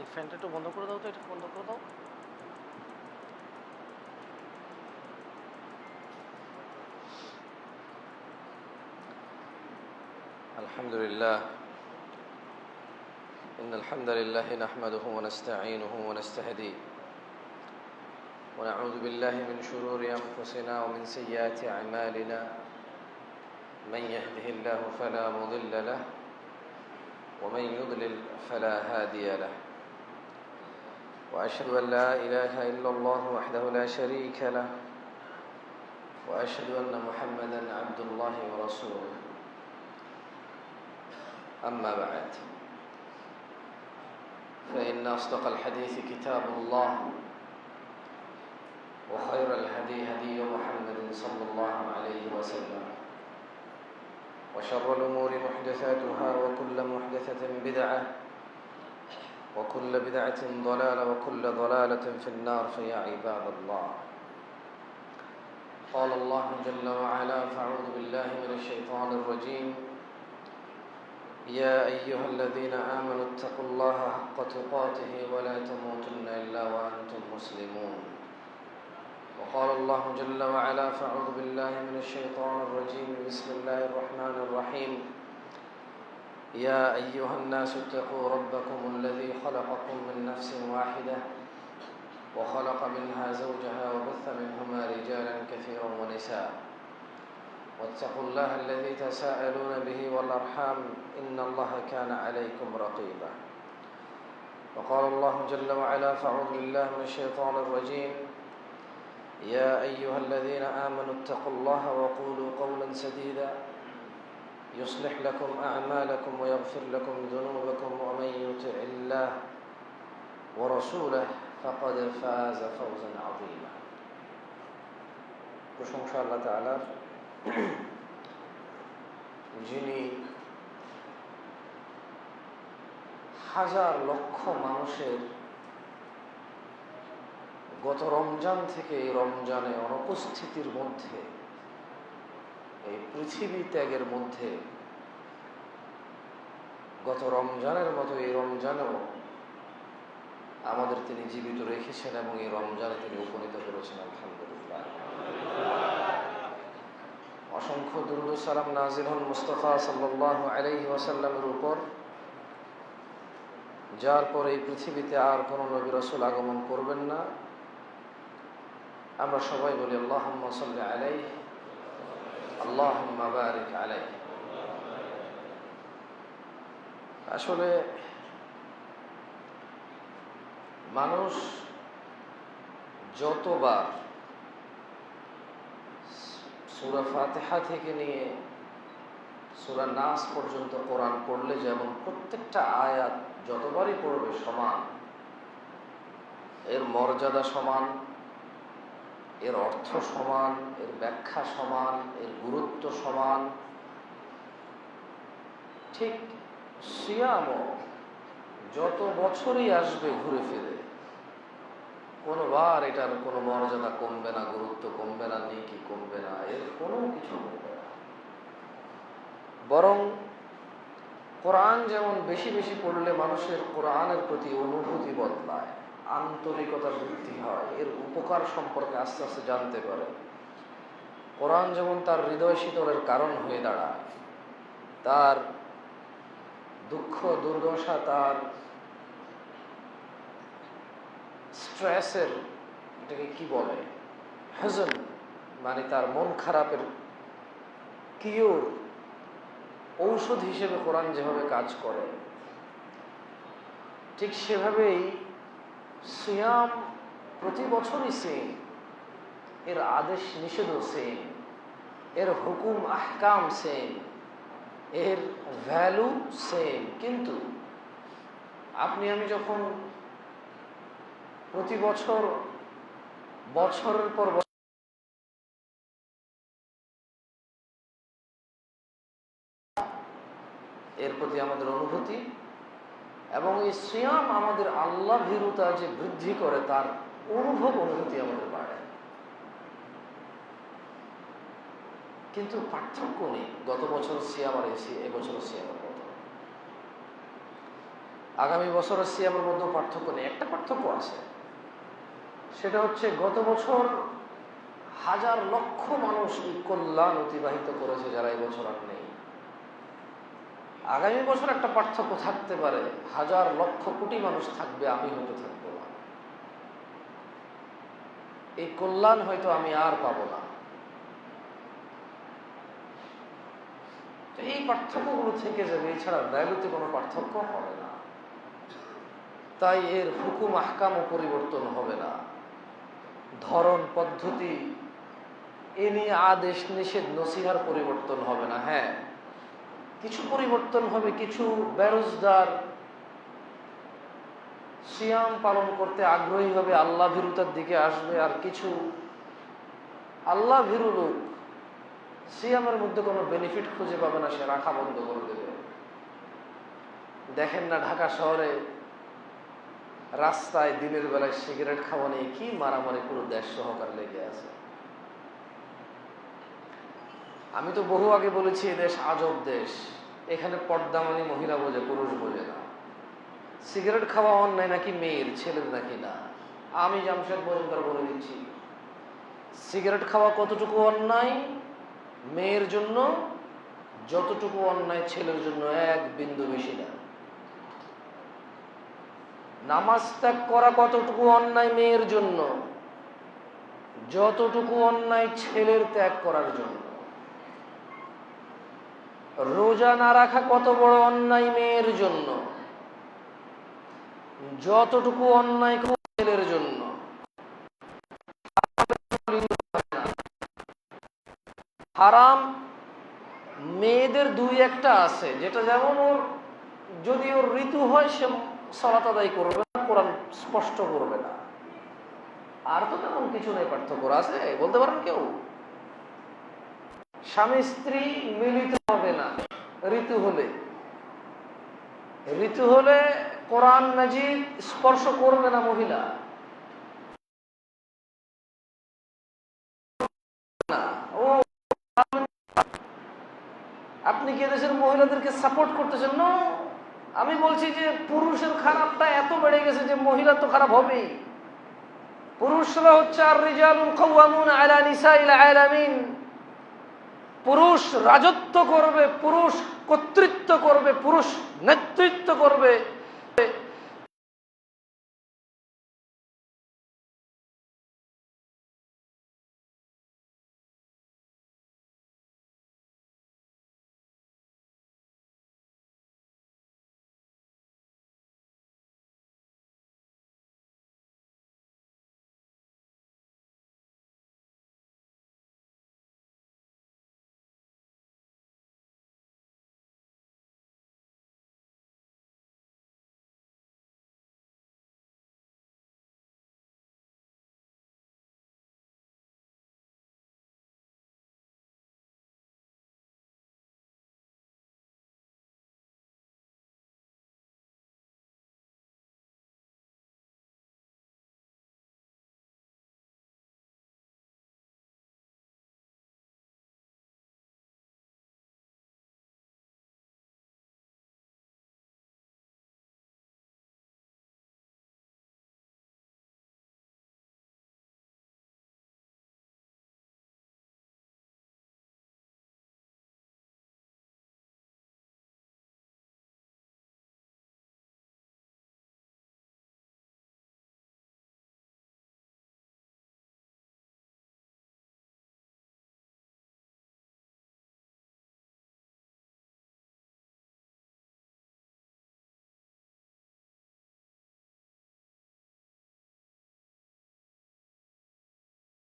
এই ফ্যানটা একটু বন্ধ করে দাও তো, এটা বন্ধ করে দাও। আলহামদুলিল্লাহ, إن الحمد لله نحمده ونستعينه ونستهديه ونعوذ بالله من شرور أنفسنا ومن سيئات أعمالنا من يهده الله فلا مضل له ومن يضلل فلا هادي له وأشهد أن لا إله إلا الله وحده لا شريك له وأشهد أن محمدا عبد الله ورسوله أما بعد فإن أصدق الحديث كتاب الله وخير الهدي هدي محمد صلى الله عليه وسلم وشر الأمور محدثاتها وكل محدثة بدعة وكل بدعة ضلالة وكل ضلالة في النار فيا عباد الله قال الله جل وعلا فأعوذ بالله من الشيطان الرجيم يا أيها الذين آمنوا اتقوا الله حق تقاته ولا تموتن إلا وأنتم مسلمون وقال الله جل وعلا فأعوذ بالله من الشيطان الرجيم بسم الله الرحمن الرحيم يا أيها الناس اتقوا ربكم الذي خلقكم من نفس واحدة وخلق منها زوجها وبث منهما رجالا كثيرا ونساء واتقوا الله الذي تساءلون به والأرحام إن الله كان عليكم رقيبا وقال الله جل وعلا فأعوذ بالله من الشيطان الرجيم يا أيها الذين آمنوا اتقوا الله وقولوا قولا سديدا يصلح لكم أعمالكم ويغفر لكم ذنوبكم ومن يطع الله ورسوله فقد فاز فوزا عظيما প্রশংসা আল্লাহ তাআলার, যিনি হাজার লক্ষ মানুষের গত রমজান থেকে এই রমজানে অনুপস্থিতির মধ্যে, এই পৃথিবী ত্যাগের মধ্যে গত রমজানের মতো এই রমজানেও আমাদের তিনি জীবিত রেখেছেন এবং এই রমজানে তিনি উপনীত করেছেন। আলহামদুলিল্লাহ, অসংখ্য দুরূদ ও সালাম নাযিল হন মুস্তাফা সাল্লাল্লাহু আলাইহি ওয়াসাল্লামের উপর, যার পর এই পৃথিবীতে আর কোনো নবী রাসূল আগমন করবেন না। আমরা সবাই বলি আল্লাহুম্মা সাল্লি আলাইহি আল্লাহুম্মা বারিক আলাইহি। আসলে মানুষ যতবার সূরা ফাতিহা থেকে নিয়ে সূরা নাস পর্যন্ত কোরআন পড়লে যেমন প্রত্যেকটা আয়াত যতবারই পড়বে সমান, এর মর্যাদা সমান, এর অর্থ সমান, এর ব্যাখ্যা সমান, এর গুরুত্ব সমান, ঠিক সিয়ামও যত বছরই আসবে ঘুরে ফিরে কোনোবার এটার কোনো মর্যাদা কমবে না, গুরুত্ব কমবে না, নেকি কমবে না, এর কোনো কিছু কমবে না। বরং কোরআন যেমন বেশি বেশি পড়লে মানুষের কোরআনের প্রতি অনুভূতি বদলায়, আন্তরিকতা বৃদ্ধি হয়, এর উপকার সম্পর্কে আস্তে আস্তে জানতে পারে। কোরআন যেমন তার হৃদয় শীতলের কারণ হয়ে দাঁড়ায়, তার দুঃখ দুর্দশা, তার স্ট্রেসের, এটাকে কি বলে, হাজন, মানে তার মন খারাপের কিওর, ঔষধ হিসেবে কোরআন যেভাবে কাজ করে, ঠিক সেভাবেই সিয়াম প্রতি বছরই সেম, এর আদেশ নিষেধও সেম, এর হুকুম আহকাম সেম, এর ভ্যালু সেম। কিন্তু আপনি আমি যখন প্রতি বছর বছরের পর এর প্রতি আমাদের অনুভূতি এবং এই সিয়াম আমাদের আল্লাহ ভীরুতা যে বৃদ্ধি করে, তার অনুভূতি আমাদের বাড়ে। কিন্তু পার্থক্য নেই গত বছর সিয়াম আর এবছর সিয়ামের মতো। আগামী বছরের সিয়ামের মধ্যে পার্থক্য নেই, একটা পার্থক্য আছে, সেটা হচ্ছে গত বছর হাজার লক্ষ মানুষ এই কল্যাণ অতিবাহিত করেছে যারা এই বছর আর নেই। আগামী বছর একটা পার্থক্য থাকতে পারে, হাজার লক্ষ কোটি মানুষ থাকবে, আমি হয়তো থাকবো না। এই কল্যাণ হয়তো আমি আর পাবো না। এই পার্থক্যগুলো থেকে যাবে, এছাড়া ভ্যালুতে কোনো পার্থক্য হবে না। তাই এর হুকুম আহকামও পরিবর্তন হবে না, ধরন পদ্ধতি এ নিয়ে আদেশ নিষেধ নসিহার পরিবর্তন হবে না। হ্যাঁ, কিছু পরিবর্তন হবে, কিছু বেরোজগার সিয়াম পালন করতে আগ্রহী হবে, আল্লাহ ভীরুতার দিকে আসবে, আর কিছু আল্লাহ ভীরু লোক সিয়ামের মধ্যে কোনো বেনিফিট খুঁজে পাবে না, সে রাখা বন্ধ করে দেবে। দেখেন না ঢাকা শহরে রাস্তায় দিনের বেলায় সিগারেট খাওয়া নিয়ে কি মারামারি পুরো দেশ সহকার লেগে আছে। আমি তো বহু আগে বলেছি, এই দেশ আজব দেশ, এখানে পর্দামানি মহিলা বোঝে, পুরুষ বোঝে না। সিগারেট খাওয়া অন্যায় নাকি মেয়ের, ছেলের নাকি না। আমি জামশেদ মজুমদার বলে দিচ্ছি, সিগারেট খাওয়া কতটুকু অন্যায় মেয়ের জন্য, যতটুকু অন্যায় ছেলের জন্য, এক বিন্দু বেশি না। নামাজ ত্যাগ করা কতটুকু অন্যায় মেয়ের জন্য, যতটুকু অন্যায় ছেলের ত্যাগ করার জন্য। রোজা না রাখা কত বড় অন্যায় মেয়ের জন্য, যতটুকু অন্যায় ছেলের জন্য। হারাম মেয়েদের দুই একটা আছে, যেটা যেমন ওর যদি ওর ঋতু হয় সে সালাত আদায় করবে না, কোরআন স্পষ্ট করবে না, আর তো তেমন কিছু নেই। পার্থক্য আছে বলতে পারেন কেউ? স্বামী স্ত্রী মিলিত হবে না ঋতু হলে, ঋতু হলে কোরআন মাজিদ স্পর্শ করবে না মহিলা। ও আপনি কি দেশের মহিলাদেরকে সাপোর্ট করতেছেন? না, আমি বলছি যে পুরুষের খারাপটা এত বেড়ে গেছে যে মহিলা তো খারাপ হবেই। পুরুষরা হচ্ছে আর রিজালুল কাওয়ামুন আলা নিসাইল আলামিন, পুরুষ রাজত্ব করবে, পুরুষ কর্তৃত্ব করবে, পুরুষ নেতৃত্ব করবে